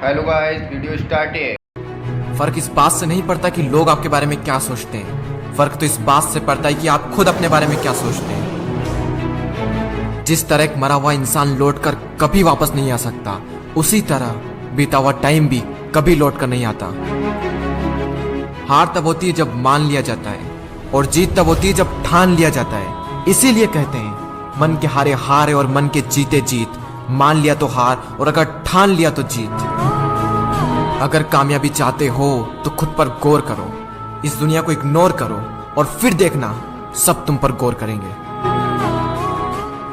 Hello guys, video start है। फर्क इस बात से नहीं पड़ता कि लोग आपके बारे में क्या सोचते हैं, फर्क तो इस बात से पड़ता है कि आप खुद अपने बारे में क्या सोचते हैं। जिस तरह एक मरा हुआ इंसान लौटकर कभी वापस नहीं आ सकता, उसी तरह बीता हुआ टाइम भी कभी लौट कर नहीं आता। हार तब होती है जब मान लिया जाता है, और जीत तब होती है जब ठान लिया जाता है। इसीलिए कहते हैं मन के हारे हार है और मन के जीते जीत। मान लिया तो हार, और अगर ठान लिया तो जीत। अगर कामयाबी चाहते हो तो खुद पर गौर करो, इस दुनिया को इग्नोर करो और फिर देखना सब तुम पर गौर करेंगे।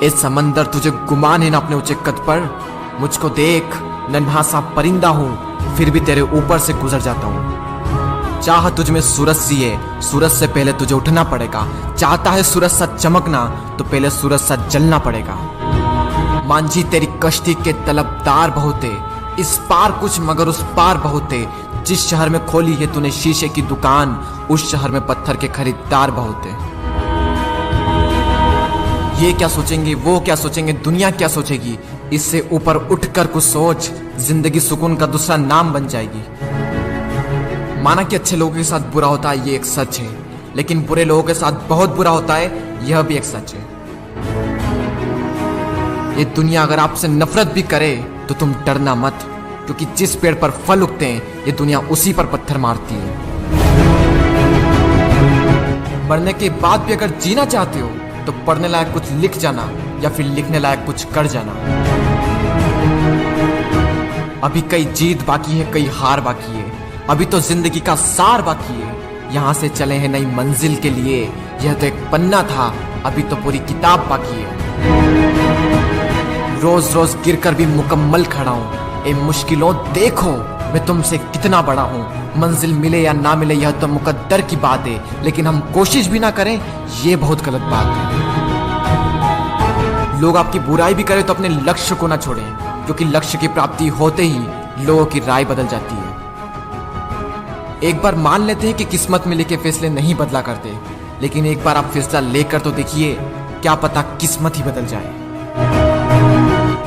इस समंदर तुझे गुमान है ना अपने ऊंचे कद पर। मुझको देख, नन्हा सा परिंदा हूं, फिर भी तेरे ऊपर से गुजर जाता हूं। चाह तुझ में सूरज सी है, सूरज से पहले तुझे उठना पड़ेगा। चाहता है सूरज सा चमकना, तो पहले सूरज सा जलना पड़ेगा। मांझी तेरी कश्ती के तलबदार बहुत है, इस पार कुछ मगर उस पार बहुत है। जिस शहर में खोली है तूने शीशे की दुकान, उस शहर में पत्थर के खरीदार बहुत है। ये क्या सोचेंगे, वो क्या सोचेंगे, दुनिया क्या सोचेगी, इससे ऊपर उठकर कुछ सोच। जिंदगी सुकून का दूसरा नाम बन जाएगी। माना कि अच्छे लोगों के साथ बुरा होता है, ये एक सच है, लेकिन बुरे लोगों के साथ बहुत बुरा होता है, यह भी एक सच है। ये दुनिया अगर आपसे नफरत भी करे तो तुम डरना मत, क्योंकि जिस पेड़ पर फल उगते हैं ये दुनिया उसी पर पत्थर मारती है। मरने के बाद भी अगर जीना चाहते हो तो पढ़ने लायक कुछ लिख जाना, या फिर लिखने लायक कुछ कर जाना। अभी कई जीत बाकी है, कई हार बाकी है, अभी तो जिंदगी का सार बाकी है। यहाँ से चले हैं नई मंजिल के लिए, यह तो एक पन्ना था, अभी तो पूरी किताब बाकी है। रोज रोज गिरकर भी मुकम्मल खड़ा हूँ। ए मुश्किलों देखो, मैं तुमसे कितना बड़ा हूँ। मंजिल मिले या ना मिले यह तो मुकद्दर की बात है, लेकिन हम कोशिश भी ना करें ये बहुत गलत बात है। लोग आपकी बुराई भी करें तो अपने लक्ष्य को ना छोड़ें, क्योंकि लक्ष्य की प्राप्ति होते ही लोगों की राय बदल जाती है। एक बार मान लेते हैं कि किस्मत में लिखे फैसले नहीं बदला करते, लेकिन एक बार आप फैसला लेकर तो देखिए, क्या पता किस्मत ही बदल जाए।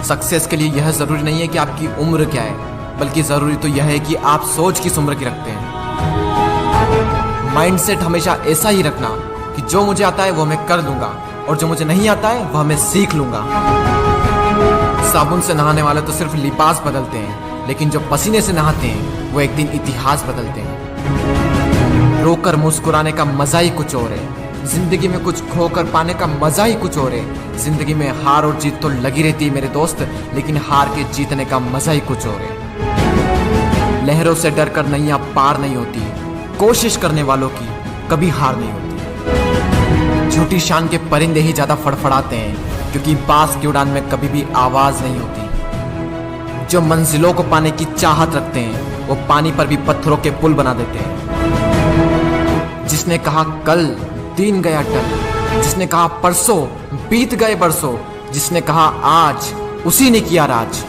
सक्सेस के लिए यह जरूरी नहीं है कि आपकी उम्र क्या है, बल्कि जरूरी तो यह है कि आप सोच किस उम्र की रखते हैं। माइंडसेट हमेशा ऐसा ही रखना कि जो मुझे आता है वो मैं कर लूंगा, और जो मुझे नहीं आता है वह मैं सीख लूंगा। साबुन से नहाने वाले तो सिर्फ लिबास बदलते हैं, लेकिन जो पसीने से नहाते हैं वो एक दिन इतिहास बदलते हैं। रोकर मुस्कुराने का मजा ही कुछ और है, जिंदगी में कुछ खोकर पाने का मजा ही कुछ और है। जिंदगी में हार और जीत तो लगी रहती है मेरे दोस्त, लेकिन हार के जीतने का मजा ही कुछ और है। लहरों से डरकर नैया पार नहीं होती, कोशिश करने वालों की कभी हार नहीं होती। झूठी शान के परिंदे ही ज्यादा फड़फड़ाते हैं, क्योंकि बास की उड़ान में कभी भी आवाज नहीं होती। जो मंजिलों को पाने की चाहत रखते हैं वो पानी पर भी पत्थरों के पुल बना देते हैं। जिसने कहा कल, दिन गया टल। जिसने कहा परसों, बीत गए बरसों। जिसने कहा आज, उसी ने किया राज।